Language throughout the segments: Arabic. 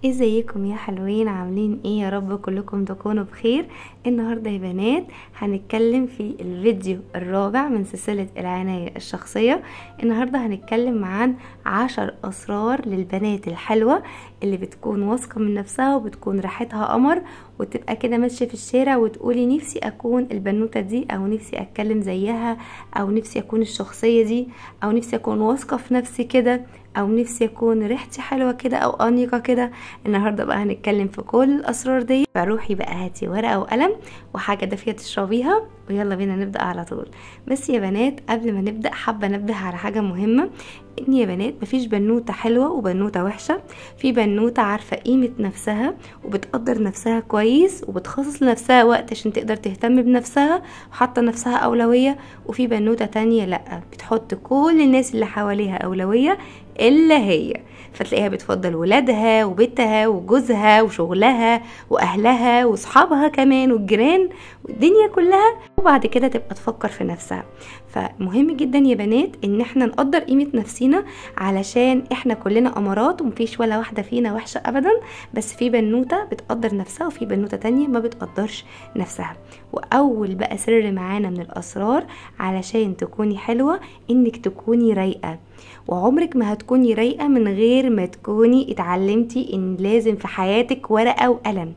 ازيكم يا حلوين؟ عاملين ايه؟ يا رب كلكم تكونوا بخير. النهاردة يا بنات هنتكلم في الفيديو الرابع من سلسلة العناية الشخصية. النهاردة هنتكلم عن 10 اسرار للبنات الحلوة اللي بتكون واثقة من نفسها وبتكون ريحتها قمر، وتبقى كده ماشية في الشارع وتقولي نفسي اكون البنوتة دي، او نفسي اتكلم زيها، او نفسي اكون الشخصية دي، او نفسي اكون واثقة في نفسي كده، او نفسي اكون ريحتي حلوة كده او انيقة كده. النهارده بقى هنتكلم في كل الاسرار دي، فروحي بقى هاتي ورقه وقلم وحاجه دافيه تشربيها ويلا بينا نبدا على طول. بس يا بنات قبل ما نبدا حابه انبه على حاجه مهمه، ان يا بنات مفيش بنوته حلوه وبنوته وحشه. في بنوته عارفه قيمه نفسها وبتقدر نفسها كويس وبتخصص لنفسها وقت عشان تقدر تهتم بنفسها وحاطه نفسها اولويه، وفي بنوته تانية لا، بتحط كل الناس اللي حواليها اولويه الا هي، فتلاقيها بتفضل ولادها وبيتها وجوزها وشغلها واهلها واصحابها كمان والجيران والدنيا كلها، وبعد كده تبقى تفكر في نفسها. فمهم جدا يا بنات ان احنا نقدر قيمة نفسينا، علشان احنا كلنا امارات ومفيش ولا واحدة فينا وحشة ابدا، بس في بنوتة بتقدر نفسها وفي بنوتة تانية ما بتقدرش نفسها. واول بقى سر معانا من الاسرار علشان تكوني حلوة، انك تكوني رايقة. وعمرك ما هتكوني رايقة من غير ما تكوني اتعلمتي ان لازم في حياتك ورقة وقلم.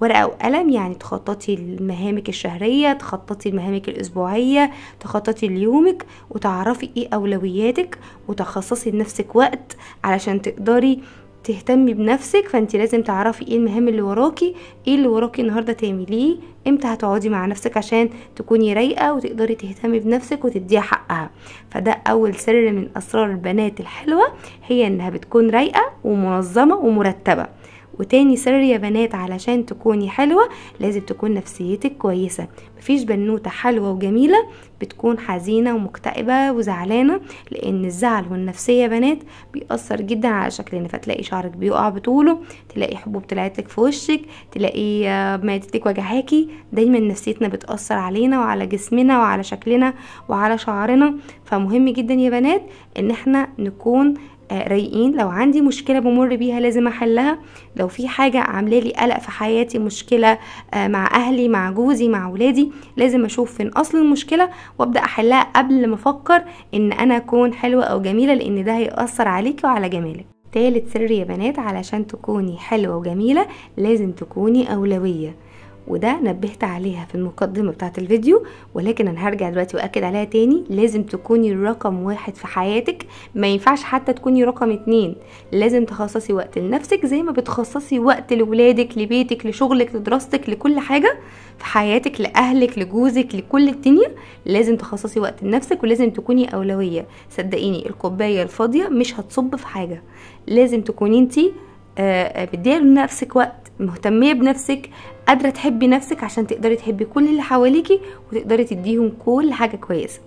ورقة وقلم يعني تخططي لمهامك الشهرية، تخططي لمهامك الأسبوعية، تخططي ليومك، وتعرفي ايه أولوياتك، وتخصصي لنفسك وقت علشان تقدري تهتمي بنفسك. فانت لازم تعرفي ايه المهام اللي وراكي، ايه اللي وراكي النهارده تعمليه، امتى هتقعدي مع نفسك عشان تكوني رايقه وتقدري تهتمي بنفسك وتديها حقها. فده اول سر من اسرار البنات الحلوه، هي انها بتكون رايقه ومنظمه ومرتبه. وتاني سر يا بنات علشان تكوني حلوة، لازم تكون نفسيتك كويسة. مفيش بنوتة حلوة وجميلة بتكون حزينة ومكتئبة وزعلانة، لان الزعل والنفسية يا بنات بيأثر جدا على شكلنا. فتلاقي شعرك بيقع بطوله، تلاقي حبوب طلعتلك في وشك، تلاقي معدتك وجعاكي. دايما نفسيتنا بتأثر علينا وعلى جسمنا وعلى شكلنا وعلى شعرنا. فمهم جدا يا بنات ان احنا نكون رايقين. لو عندي مشكلة بمر بيها لازم احلها، لو في حاجة عامله لي قلق في حياتي، مشكلة مع اهلي مع جوزي مع ولادي، لازم اشوف فين اصل المشكلة وابدأ احلها قبل ما افكر ان انا اكون حلوة او جميلة، لان ده هيأثر عليكي وعلى جمالك. تالت سر يا بنات علشان تكوني حلوة وجميلة، لازم تكوني أولوية. وده نبهت عليها في المقدمة بتاعت الفيديو، ولكن انا هرجع دلوقتي واكد عليها تاني. لازم تكوني رقم 1 في حياتك، ما ينفعش حتى تكوني رقم 2. لازم تخصصي وقت لنفسك زي ما بتخصصي وقت لولادك، لبيتك، لشغلك، لدراستك، لكل حاجة في حياتك، لأهلك، لجوزك، لكل الدنيا. لازم تخصصي وقت لنفسك ولازم تكوني أولوية. صدقيني الكوباية الفاضية مش هتصب في حاجة. لازم تكوني انتي بديها لنفسك وقت، مهتمية بنفسك، قادرة تحبي نفسك عشان تقدري تحبي كل اللي حواليكي وتقدري تديهم كل حاجة كويسة.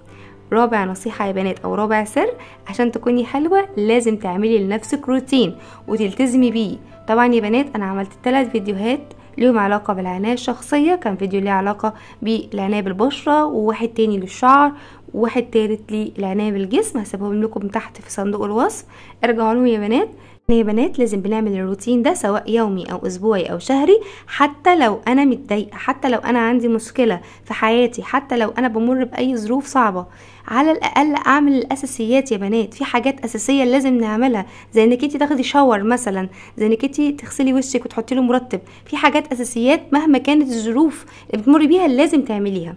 رابع نصيحة يا بنات او رابع سر عشان تكوني حلوة، لازم تعملي لنفسك روتين وتلتزمي بيه. طبعا يا بنات انا عملت 3 فيديوهات ليهم علاقة بالعناية الشخصية، كان فيديو ليه علاقة بالعناية بالبشرة، وواحد تاني للشعر، وواحد تالت للعناية بالجسم، هسيبهم لكم تحت في صندوق الوصف، ارجعوا لهم يا بنات. يا بنات لازم بنعمل الروتين ده سواء يومي او اسبوعي او شهري. حتى لو انا متضايقه، حتى لو انا عندي مشكله في حياتي، حتى لو انا بمر باي ظروف صعبه، على الاقل اعمل الاساسيات يا بنات. في حاجات اساسيه لازم نعملها، زي انك انت تاخدي شاور مثلا، زي انك انت تغسلي وشك وتحطي له مرطب. في حاجات اساسيات مهما كانت الظروف اللي بتمر بيها لازم تعمليها.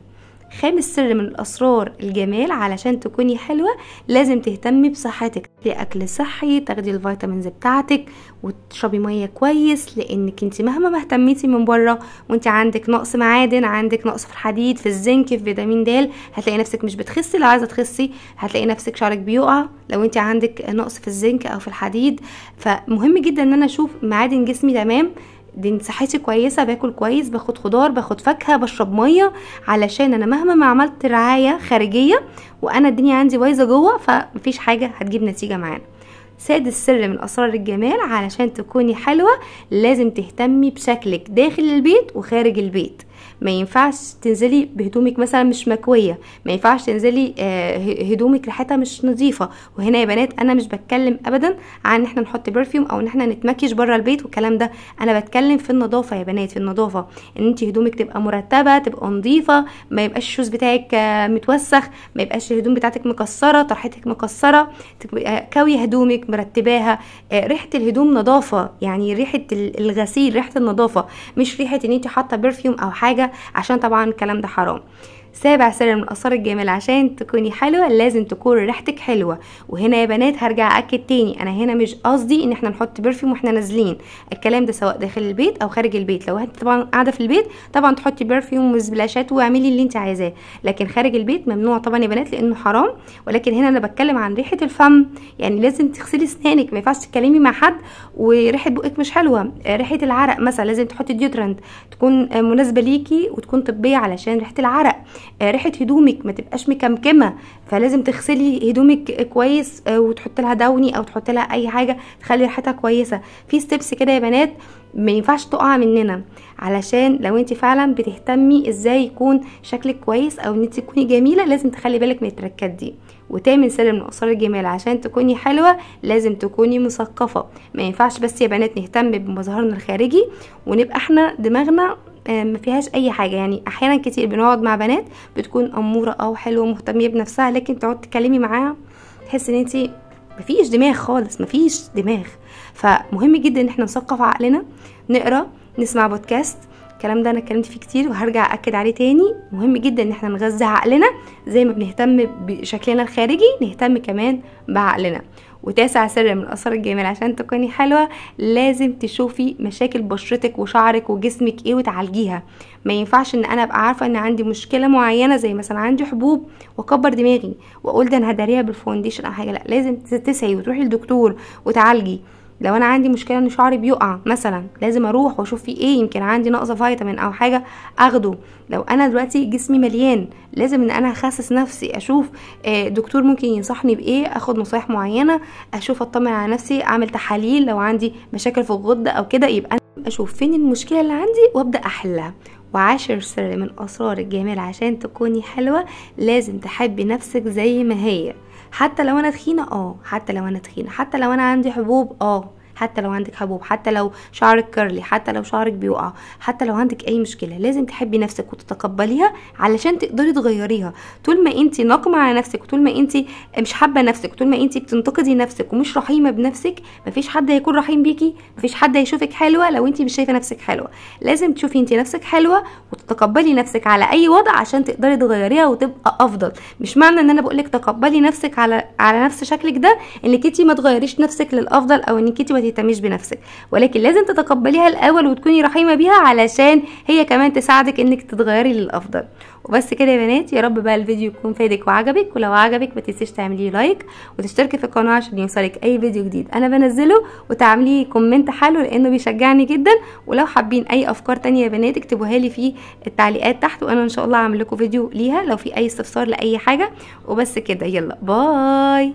خامس سر من الاسرار الجمال علشان تكوني حلوة، لازم تهتمي بصحتك، اكل صحي، تاخدي الفيتامينز بتاعتك، وتشربي ميه كويس. لانك انت مهما ما اهتميتي من بره وانت عندك نقص معادن، عندك نقص في الحديد، في الزنك، في فيتامين د، هتلاقي نفسك مش بتخسي. لو عايزه تخسي هتلاقي نفسك شعرك بيقع لو انت عندك نقص في الزنك او في الحديد. فمهم جدا ان انا اشوف معادن جسمي تمام، دي صحتي كويسه، باكل كويس، باخد خضار، باخد فاكهه، بشرب ميه، علشان انا مهما ما عملت رعايه خارجيه وانا الدنيا عندي بايظه جوه فمفيش حاجه هتجيب نتيجه معانا. سادس سر من اسرار الجمال علشان تكوني حلوه، لازم تهتمي بشكلك داخل البيت وخارج البيت. ما ينفعش تنزلي بهدومك مثلا مش مكويه، ما ينفعش تنزلي هدومك ريحتها مش نظيفه. وهنا يا بنات انا مش بتكلم ابدا عن ان احنا نحط برفيوم او ان احنا نتمكيش بره البيت والكلام ده، انا بتكلم في النظافه يا بنات، في النظافه ان انت هدومك تبقى مرتبه، تبقى نظيفه، ما يبقاش الشوز بتاعك متوسخ، ما يبقاش الهدوم بتاعتك مكسره، طرحتك مكسره، تبقى كاويه هدومك مرتباها. ريحه الهدوم نظافه، يعني ريحه الغسيل ريحه النظافه، مش ريحه ان انت حاطه برفيوم او حاجه، عشان طبعا الكلام ده حرام. سابع سر من اثار الجمال عشان تكوني حلوه لازم تكون ريحتك حلوه. وهنا يا بنات هرجع اكد تاني، انا هنا مش قصدي ان احنا نحط برفيوم واحنا نازلين، الكلام ده سواء داخل البيت او خارج البيت. لو انت طبعا قاعده في البيت طبعا تحطي برفيوم وسبلاشات واعملي اللي انت عايزاه، لكن خارج البيت ممنوع طبعا يا بنات لانه حرام. ولكن هنا انا بتكلم عن ريحه الفم، يعني لازم تغسلي اسنانك، ما ينفعش تتكلمي مع حد وريحه بقك مش حلوه. ريحه العرق مثلا لازم تحطي ديودرنت تكون مناسبه ليكي وتكون طبيه علشان ريحه العرق. ريحه هدومك ما تبقاش مكمكمه، فلازم تغسلي هدومك كويس وتحط لها داوني او تحط لها اي حاجه تخلي ريحتها كويسه. في ستيبس كده يا بنات ما ينفعش تقع مننا، علشان لو انت فعلا بتهتمي ازاي يكون شكلك كويس او ان انت تكوني جميله لازم تخلي بالك من التركات دي. وتامن سر من اثار الجمال عشان تكوني حلوه لازم تكوني مثقفه. ما ينفعش بس يا بنات نهتم بمظهرنا الخارجي ونبقى احنا دماغنا ما فيهاش اي حاجه. يعني احيانا كتير بنقعد مع بنات بتكون اموره او حلوه ومهتميه بنفسها، لكن تقعد تكلمي معاها تحس ان انت مفيش دماغ خالص، مفيش دماغ. فمهم جدا ان احنا نثقف عقلنا، نقرا، نسمع بودكاست. الكلام ده انا اتكلمت فيه كتير وهرجع اكد عليه تاني. مهم جدا ان احنا نغذي عقلنا زي ما بنهتم بشكلنا الخارجي نهتم كمان بعقلنا. وتاسع سر من اثار الجمال عشان تكوني حلوه لازم تشوفي مشاكل بشرتك وشعرك وجسمك ايه وتعالجيها. ما ينفعش ان انا ابقى عارفه ان عندي مشكله معينه زي مثلا عندي حبوب واكبر دماغي واقول ده انا هداريها بالفونديشن او حاجه، لا لازم تسعي وتروحي للدكتور وتعالجي. لو انا عندي مشكله ان شعري بيقع مثلا لازم اروح واشوف فيه ايه، يمكن عندي نقص فيتامين او حاجه اخده. لو انا دلوقتي جسمي مليان لازم ان انا اخسس نفسي، اشوف دكتور ممكن ينصحني بايه، اخد نصايح معينه، اشوف اطمن على نفسي، اعمل تحاليل لو عندي مشاكل في الغده او كده، يبقى انا اشوف فين المشكله اللي عندي وابدا احلها. وعاشر سر من اسرار الجمال عشان تكوني حلوه لازم تحبي نفسك زي ما هي، حتى لو انا تخينه حتى لو انا تخينه، حتى لو انا عندي حبوب حتى لو عندك حبوب، حتى لو شعرك كيرلي، حتى لو شعرك بيقع، حتى لو عندك اي مشكله لازم تحبي نفسك وتتقبليها علشان تقدري تغيريها. طول ما انت ناقمه على نفسك وطول ما انت مش حابه نفسك وطول ما انت بتنتقدي نفسك ومش رحيمه بنفسك مفيش حد هيكون رحيم بيكي، مفيش حد هيشوفك حلوه لو انت مش شايفه نفسك حلوه. لازم تشوفي انت نفسك حلوه وتتقبلي نفسك على اي وضع عشان تقدري تغيريها وتبقى افضل. مش معنى ان انا بقولك تقبلي نفسك على نفس شكلك ده انك انت ما تغيريش نفسك للافضل او انك انت ما تهتميش بنفسك، ولكن لازم تتقبليها الاول وتكوني رحيمه بيها علشان هي كمان تساعدك انك تتغيري للافضل. وبس كده يا بنات، يا رب بقى الفيديو يكون فادك وعجبك، ولو عجبك ما تنسيش تعملي لايك وتشتركي في القناه عشان يوصلك اي فيديو جديد انا بنزله، وتعملي كومنت حلو لانه بيشجعني جدا. ولو حابين اي افكار تانية يا بنات اكتبوها لي في التعليقات تحت وانا ان شاء الله هعمل لكم فيديو ليها لو في اي استفسار لاي حاجه. وبس كده، يلا باي.